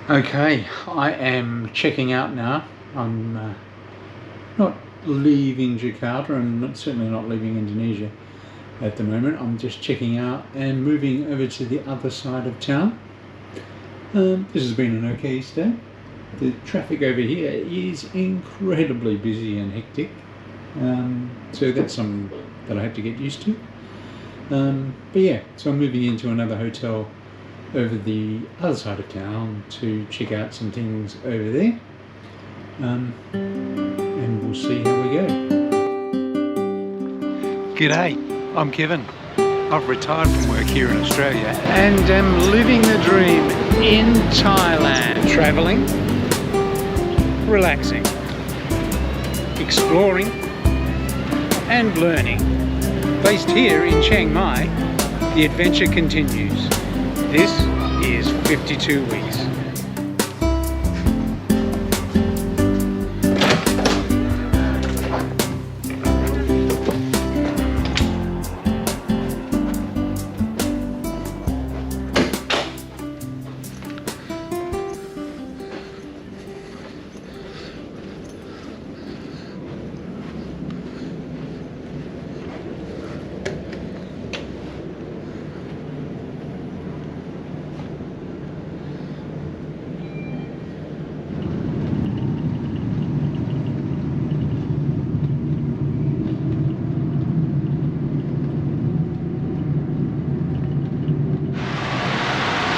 Okay, I am checking out now. I'm not leaving Jakarta and certainly not leaving Indonesia at the moment. I'm just checking out and moving over to the other side of town. This has been an okay stay. The traffic over here is incredibly busy and hectic, so that's something that I have to get used to. But yeah, so I'm moving into another hotel over the other side of town to check out some things over there, and we'll see how we go. G'day, I'm Kevin. I've retired from work here in Australia and am living the dream in Thailand. Travelling, relaxing, exploring and learning. Based here in Chiang Mai, the adventure continues. This is 52 weeks.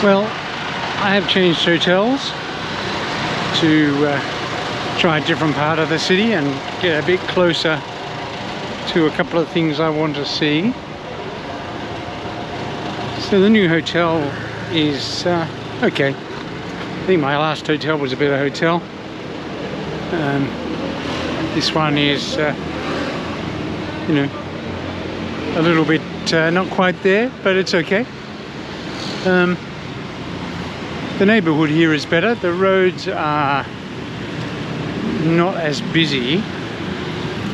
Well, I have changed hotels to try a different part of the city and get a bit closer to a couple of things I want to see. So the new hotel is okay. I think my last hotel was a better hotel. This one is, you know, a little bit not quite there, but it's okay. The neighbourhood here is better. The roads are not as busy.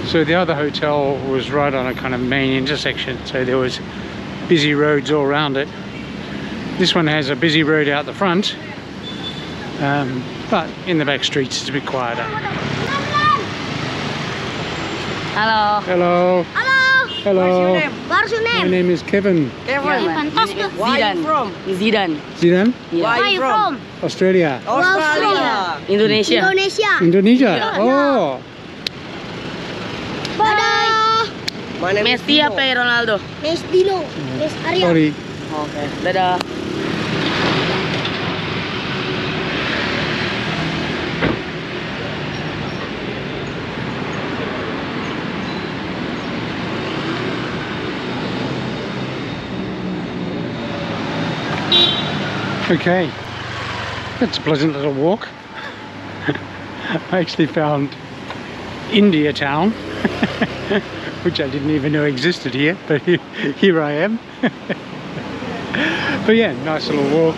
So the other hotel was right on a kind of main intersection, so there was busy roads all around it. This one has a busy road out the front, but in the back streets it's a bit quieter. Hello. Hello. Hello. Hello. What's your name? What's your name? My name is Kevin. Kevin. Where are you from? Zidan. Zidan? Yeah. Where are you from? Australia. Australia. Indonesia. Indonesia. Indonesia? Yeah. Oh. Bye. My name is Messi apa ya Ronaldo? Mes Dino. Mes Arya. Sorry. Okay. Dadah. Okay, that's a pleasant little walk. I actually found India Town, which I didn't even know existed here, but here I am. But yeah, nice little walk.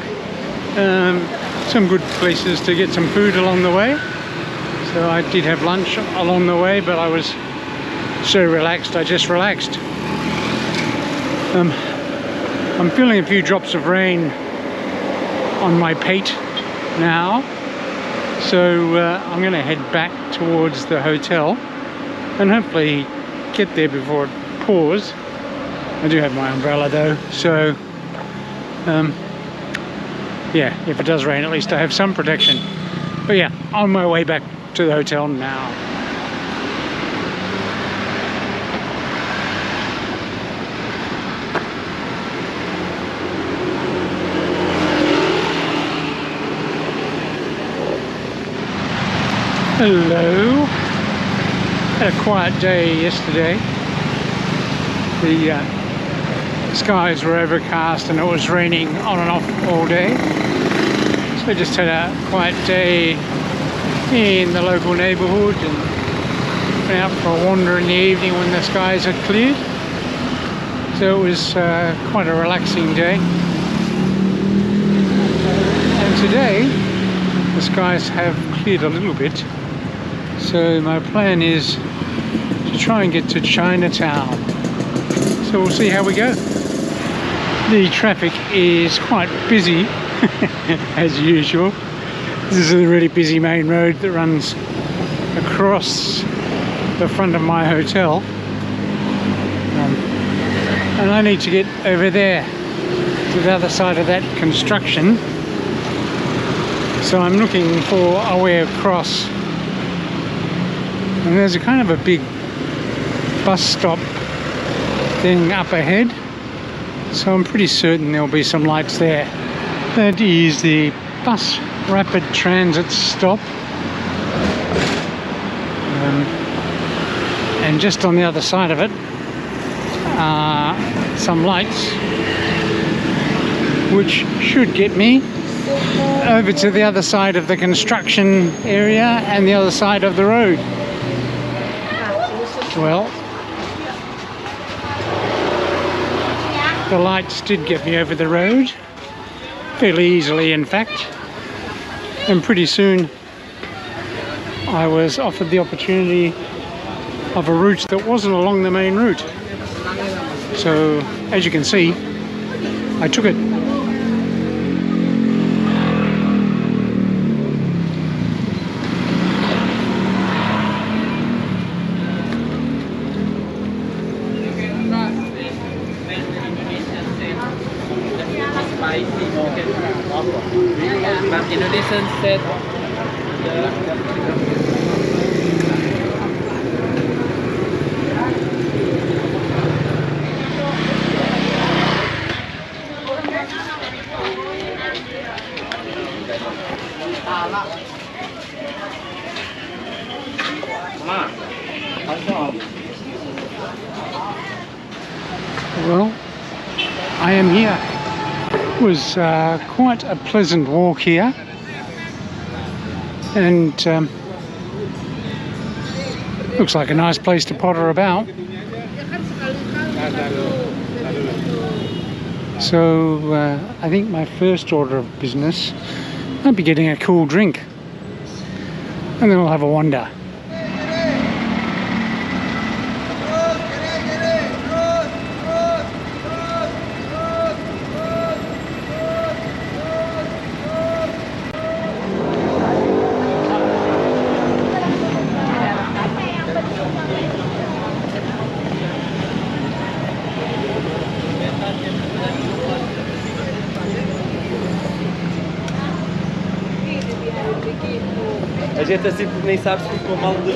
Some good places to get some food along the way. So I did have lunch along the way, but I was so relaxed, I just relaxed. I'm feeling a few drops of rain on my pate now, so I'm going to head back towards the hotel and hopefully get there before it pours. I do have my umbrella though, so yeah, if it does rain at least I have some protection. But yeah, on my way back to the hotel now. Hello. Had a quiet day yesterday. The skies were overcast and it was raining on and off all day. So I just had a quiet day in the local neighbourhood and went out for a wander in the evening when the skies had cleared. So it was quite a relaxing day. And today the skies have cleared a little bit. So my plan is to try and get to Chinatown. So we'll see how we go. The traffic is quite busy as usual. This is a really busy main road that runs across the front of my hotel. And I need to get over there to the other side of that construction. So I'm looking for a way across. And there's a kind of a big bus stop thing up ahead. So I'm pretty certain there'll be some lights there. That is the bus rapid transit stop. And just on the other side of it are some lights which should get me over to the other side of the construction area and the other side of the road. Well, the lights did get me over the road fairly easily, in fact, and pretty soon I was offered the opportunity of a route that wasn't along the main route. So, as you can see, I took it. Indonesian set. Well, I am here. It was quite a pleasant walk here, and looks like a nice place to potter about. So I think my first order of business, I'll be getting a cool drink, and then we'll have a wander. A gente assim nem sabe se ficou mal de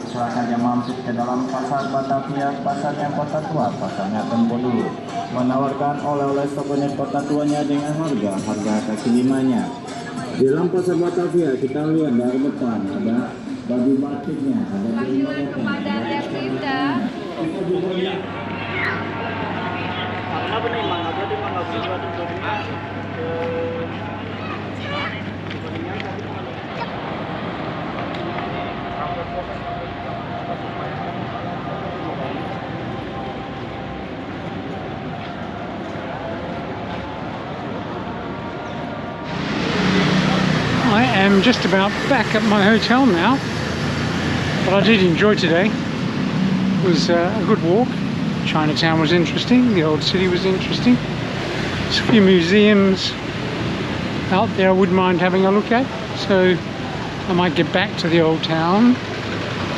silakan yang masuk ke dalam pasar Batavia, pasarnya Kota Tua, pasarnya Tempolu, menawarkan oleh-oleh souvenir Kota Tuanya dengan harga kaki limanya. Di dalam pasar Batavia kita lihat dari depan ada baju batiknya, ada I am just about back at my hotel now, but I did enjoy today. It was a good walk. Chinatown was interesting, the old city was interesting. There's a few museums out there I wouldn't mind having a look at, so I might get back to the old town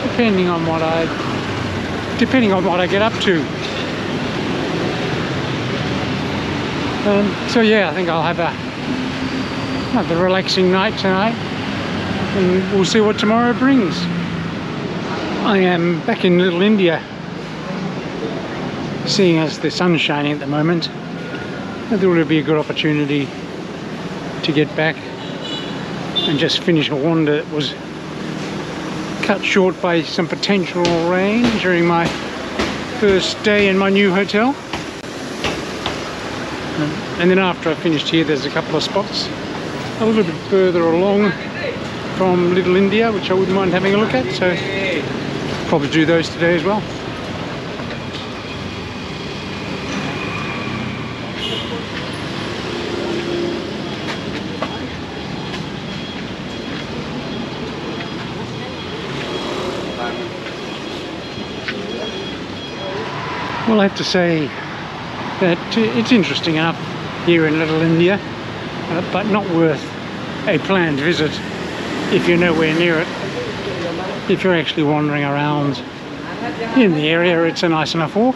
depending on what I get up to. So yeah, I think I'll have a relaxing night tonight, and we'll see what tomorrow brings. I am back in Little India, seeing as the sun's shining at the moment. I thought it would be a good opportunity to get back and just finish a wander that was cut short by some potential rain during my first day in my new hotel. And then after I finished here, there's a couple of spots a little bit further along from Little India which I wouldn't mind having a look at, so probably do those today as well. Well, I have to say that it's interesting enough here in Little India, but not worth a planned visit if you're nowhere near it. If you're actually wandering around in the area, it's a nice enough walk.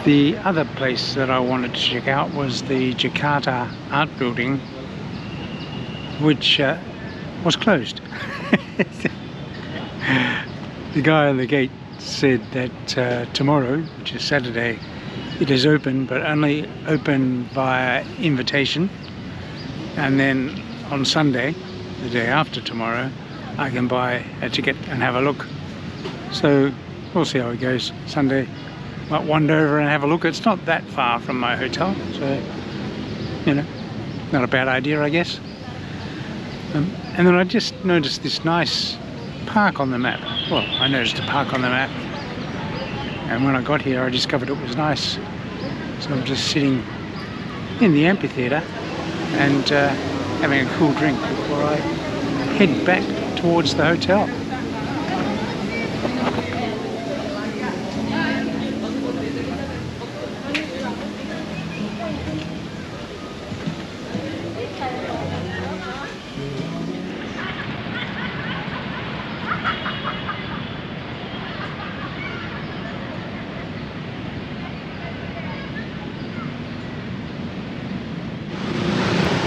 The other place that I wanted to check out was the Jakarta art building, which was closed. The guy on the gate said that tomorrow, which is Saturday, it is open, but only open via invitation, and then on Sunday, the day after tomorrow, I can buy a ticket and have a look. So we'll see how it goes. Sunday might wander over and have a look. It's not that far from my hotel, so you know, not a bad idea, I guess. And then I just noticed this nice park on the map. Well, I noticed a park on the map, and when I got here I discovered it was nice. So I'm just sitting in the amphitheatre and having a cool drink before I head back towards the hotel.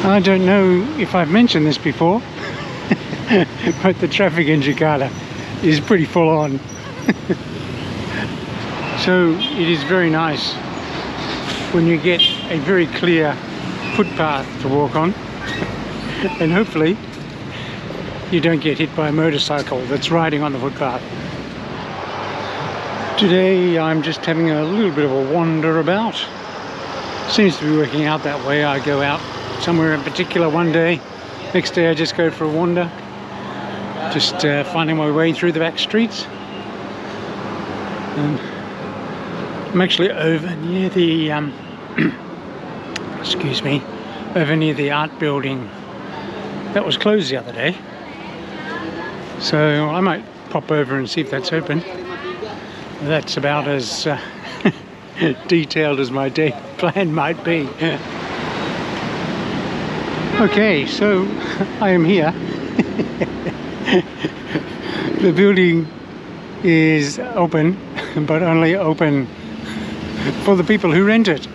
I don't know if I've mentioned this before, but the traffic in Jakarta is pretty full on. So it is very nice when you get a very clear footpath to walk on, and hopefully you don't get hit by a motorcycle that's riding on the footpath. Today I'm just having a little bit of a wander about. Seems to be working out that way. I go out somewhere in particular one day, next day I just go for a wander, just finding my way through the back streets. And I'm actually over near the excuse me, over near the art building that was closed the other day, so I might pop over and see if that's open. That's about as detailed as my day plan might be. Okay, so I am here. The building is open, but only open for the people who rent it.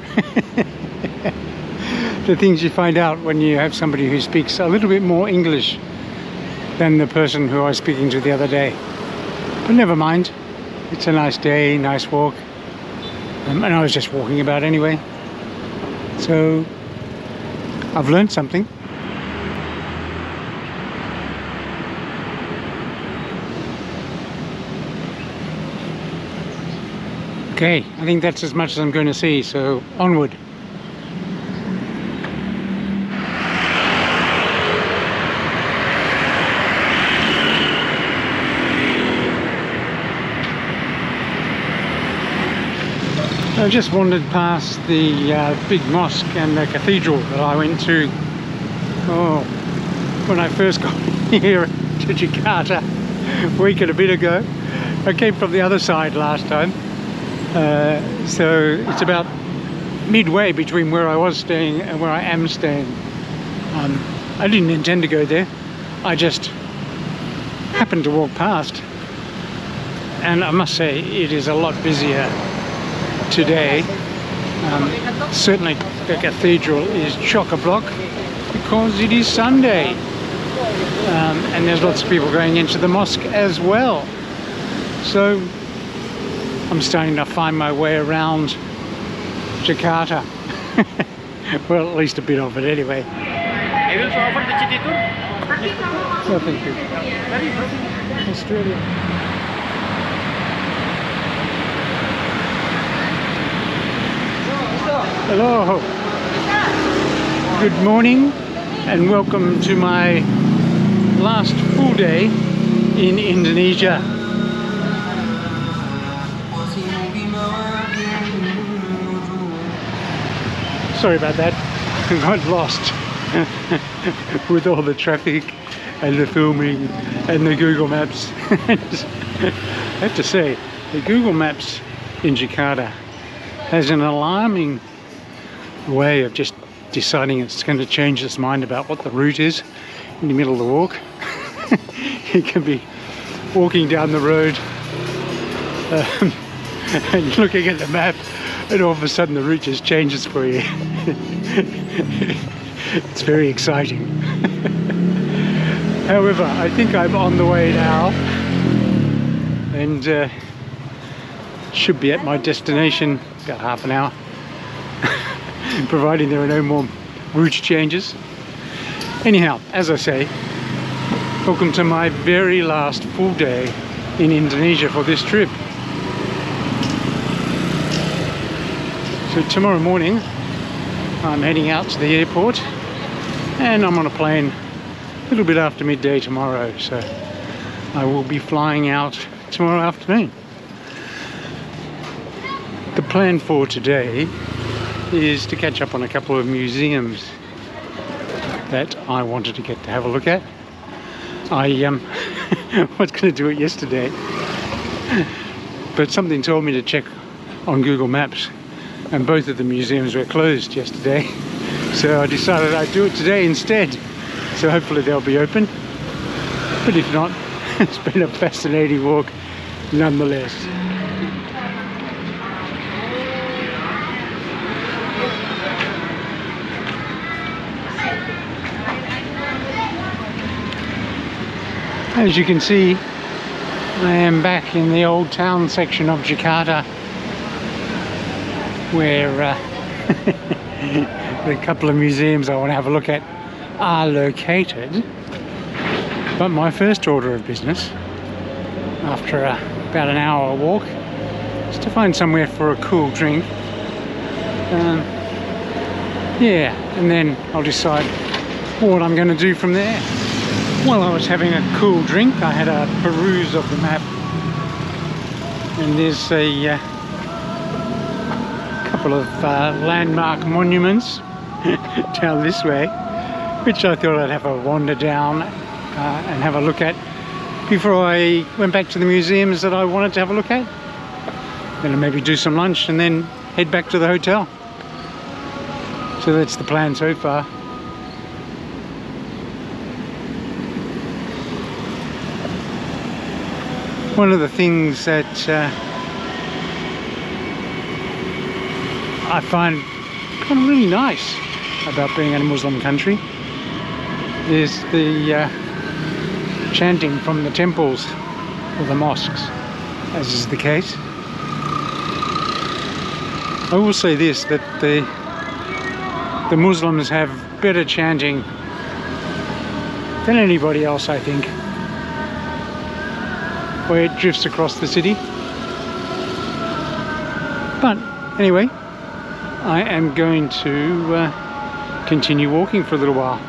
The things you find out when you have somebody who speaks a little bit more English than the person who I was speaking to the other day. But never mind, it's a nice day, nice walk, and I was just walking about anyway, so I've learned something. Okay, I think that's as much as I'm going to see, so onward. I just wandered past the big mosque and the cathedral that I went to when I first got here to Jakarta a week and a bit ago. I came from the other side last time, so it's about midway between where I was staying and where I am staying. I didn't intend to go there, I just happened to walk past, and I must say it is a lot busier today. Certainly the cathedral is chock-a-block because it is Sunday, and there's lots of people going into the mosque as well. So I'm starting to find my way around Jakarta. Well, at least a bit of it anyway. No, thank you. Australia. Hello, good morning and welcome to my last full day in Indonesia. Sorry about that, I got lost with all the traffic and the filming and the Google Maps. I have to say, the Google Maps in Jakarta has an alarming way of just deciding it's going to change its mind about what the route is in the middle of the walk. You can be walking down the road and looking at the map, and all of a sudden the route just changes for you. It's very exciting. However, I think I'm on the way now, and should be at my destination about half an hour, providing there are no more route changes. Anyhow, as I say, welcome to my very last full day in Indonesia for this trip. So tomorrow morning I'm heading out to the airport, and I'm on a plane a little bit after midday tomorrow, so I will be flying out tomorrow afternoon. The plan for today is to catch up on a couple of museums that I wanted to get to have a look at. I was going to do it yesterday, but something told me to check on Google Maps, and both of the museums were closed yesterday, so I decided I'd do it today instead. So hopefully they'll be open, but if not, it's been a fascinating walk nonetheless. As you can see, I am back in the old town section of Jakarta, where the couple of museums I want to have a look at are located. But my first order of business, after about an hour walk, is to find somewhere for a cool drink. yeah, and then I'll decide what I'm going to do from there. While I was having a cool drink, I had a peruse of the map, and there's a couple of landmark monuments down this way, which I thought I'd have a wander down and have a look at before I went back to the museums that I wanted to have a look at. Then maybe do some lunch and then head back to the hotel. So that's the plan so far. One of the things that I find kind of really nice about being in a Muslim country is the chanting from the temples or the mosques, as is the case. I will say this, that the Muslims have better chanting than anybody else, I think, where it drifts across the city. But anyway, I am going to continue walking for a little while.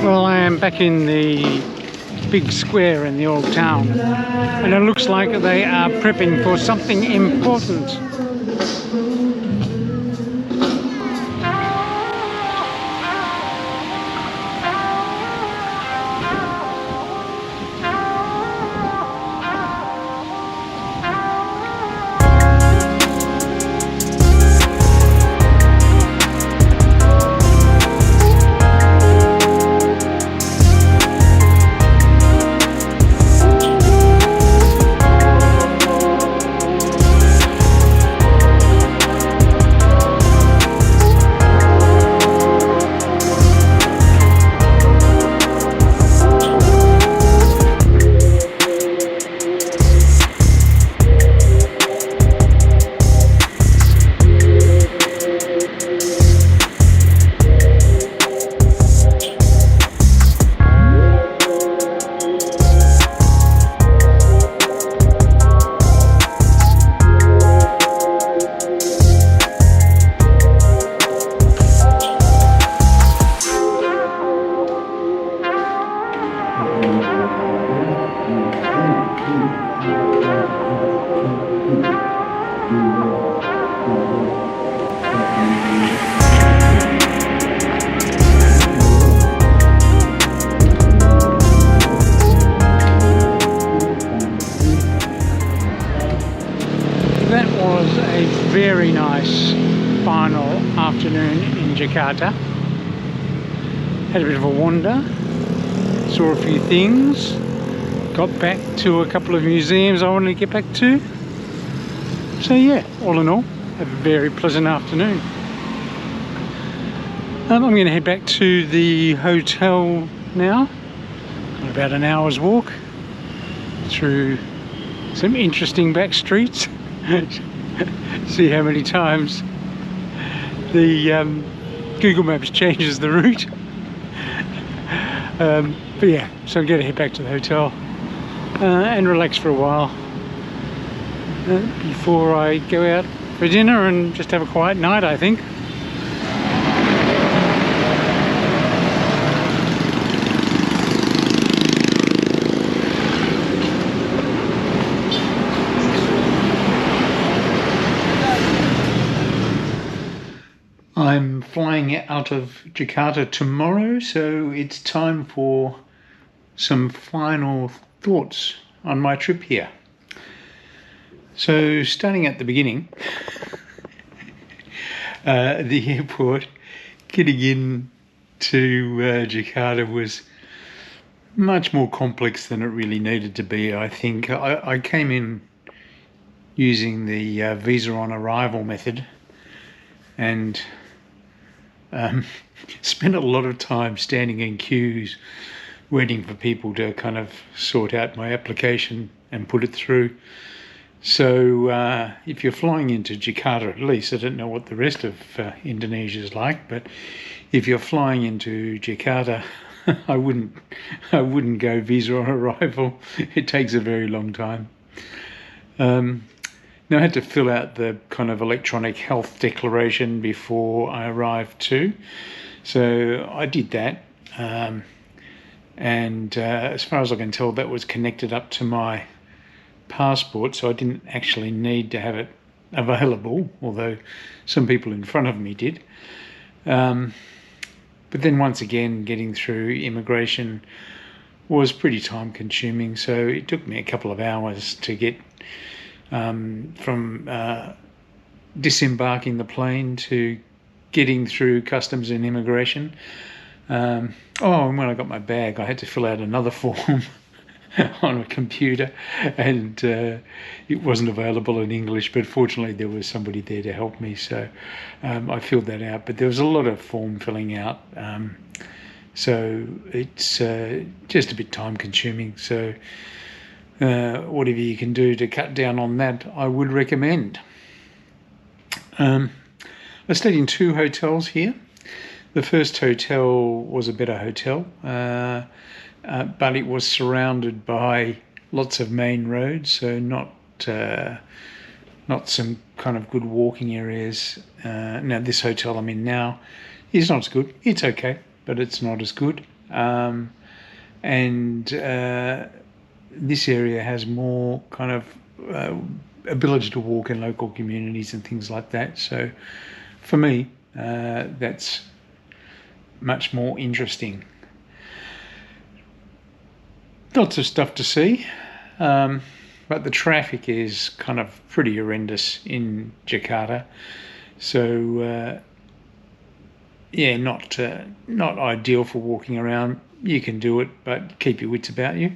Well, I am back in the big square in the old town, and it looks like they are prepping for something important. That was a very nice final afternoon in Jakarta. Had a bit of a wander, saw a few things, got back to a couple of museums I wanted to get back to. So yeah, all in all, a very pleasant afternoon. I'm going to head back to the hotel now. Got about an hour's walk through some interesting back streets. See how many times the Google Maps changes the route. But yeah, so I'm going to head back to the hotel and relax for a while before I go out for dinner and just have a quiet night, I think. I'm flying out of Jakarta tomorrow, so it's time for some final thoughts on my trip here. So starting at the beginning, the airport, getting in to Jakarta was much more complex than it really needed to be. I think I came in using the visa on arrival method, and spent a lot of time standing in queues waiting for people to kind of sort out my application and put it through. So if you're flying into Jakarta, at least, I don't know what the rest of Indonesia is like, but if you're flying into Jakarta, I wouldn't go visa on arrival. It takes a very long time. Now I had to fill out the kind of electronic health declaration before I arrived too. So I did that. And as far as I can tell, that was connected up to my passport, so I didn't actually need to have it available, although some people in front of me did. But then once again, getting through immigration was pretty time consuming, so it took me a couple of hours to get from disembarking the plane to getting through customs and immigration. And when I got my bag, I had to fill out another form on a computer, and it wasn't available in English, but fortunately there was somebody there to help me, so I filled that out. But there was a lot of form filling out, so it's just a bit time consuming. So whatever you can do to cut down on that, I would recommend. I stayed in 2 hotels here. The first hotel was a better hotel, but it was surrounded by lots of main roads, so not some kind of good walking areas. Now this hotel I'm in now is not as good. It's okay, but it's not as good. And this area has more kind of ability to walk in local communities and things like that. So for me, that's much more interesting. Lots of stuff to see, but the traffic is kind of pretty horrendous in Jakarta. So yeah, not ideal for walking around. You can do it, but keep your wits about you.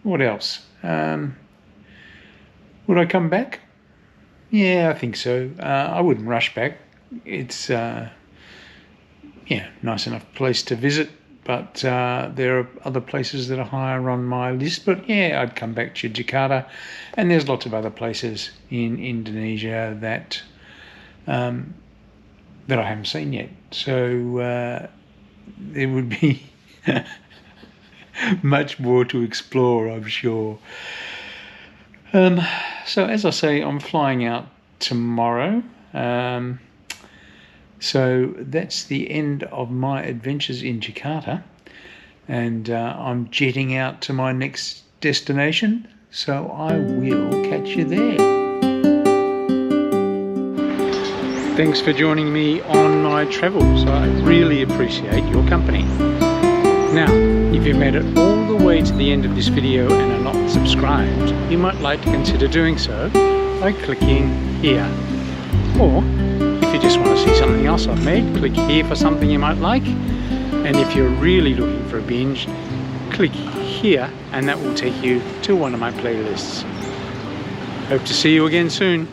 What else? Would I come back? Yeah, I think so. I wouldn't rush back. It's nice enough place to visit, but there are other places that are higher on my list. But yeah, I'd come back to Jakarta, and there's lots of other places in Indonesia that I haven't seen yet. So there would be much more to explore, I'm sure. So as I say, I'm flying out tomorrow. So that's the end of my adventures in Jakarta, and I'm jetting out to my next destination, so I will catch you there. Thanks for joining me on my travels. I really appreciate your company. Now, if you've made it all the way to the end of this video and are not subscribed, you might like to consider doing so by clicking here. Or if you just want to see something else I've made, click here for something you might like. And if you're really looking for a binge, click here and that will take you to one of my playlists. Hope to see you again soon.